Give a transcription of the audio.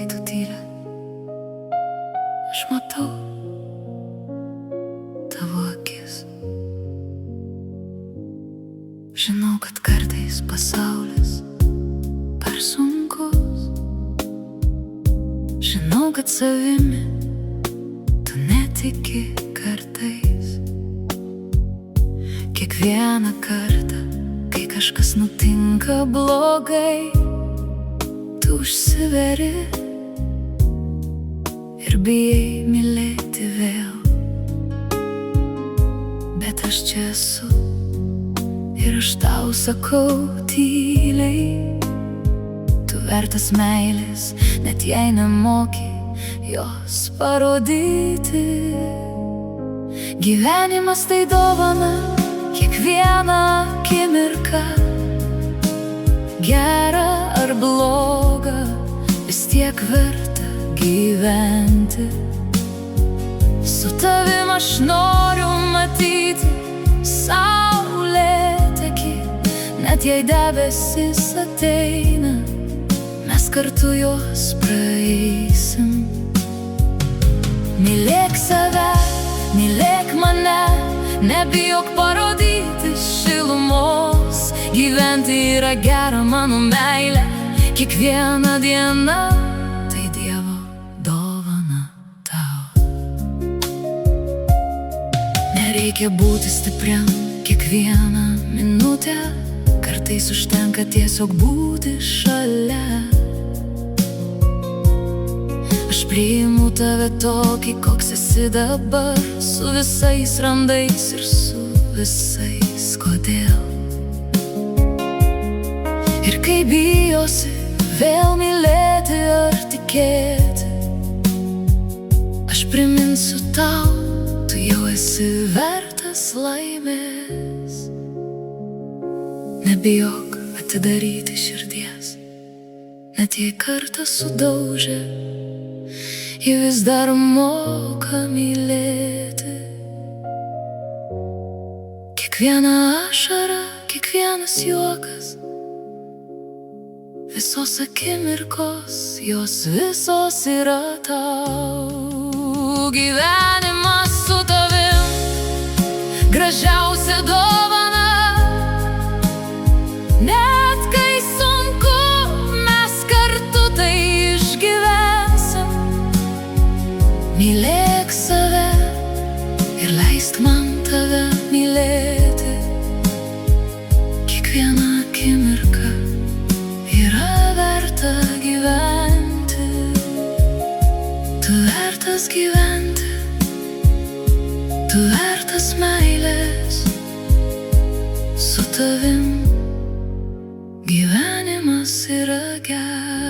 kai tu tyli, aš matau tavo akis. Žinau, kad kartais pasaulis per sunkus. Žinau, kad savimi tu netiki kartais. Kiekvieną kartą, kai kažkas nutinka blogai, tu užsiveri ir bijai mylėti vėl. Bet aš čia esu ir aš tau sakau tyliai, tu vertas meilės, net jei nemoki jos parodyti. Gyvenimas tai dovana, kiekvieną akimirką, gera ar bloga, vis tiek verta gyventi. Su tavim aš noriu matyti saulėtekį, net jei debesis ateina, mes kartu juos praeisim. Mylėk save, mylėk mane, nebijok parodyti šilumos. Gyventi yra gera, mano meilė, kiekviena diena tai Dievo dovana tau. Nereikia būti stipriam kiekvieną minutę, kartais užtenka tiesiog būti šalia. Aš priimu tave tokį, koks esi dabar, su visais randais ir su visais kodėl. Ir kai bijosi vėl mylėti ar tikėti, aš priminsiu tau, tu jau esi vertas laimės. Nebijok atidaryti širdies, net jei kartą sudaužė, ji vis dar moka mylėti. Kiekviena ašara, kiekvienas juokas, visos akimirkos, jos visos yra tau. Gyvenimas su tavim, gražiausia dovana. Net kai sunku, mes kartu tai išgyvensim. Mylėk save ir leisk man tave mylėti. Kiekviena akimirka yra verta gyventi. Tu vertas gyventi, tu vertas meilės. Su tavim gyvenimas yra geras.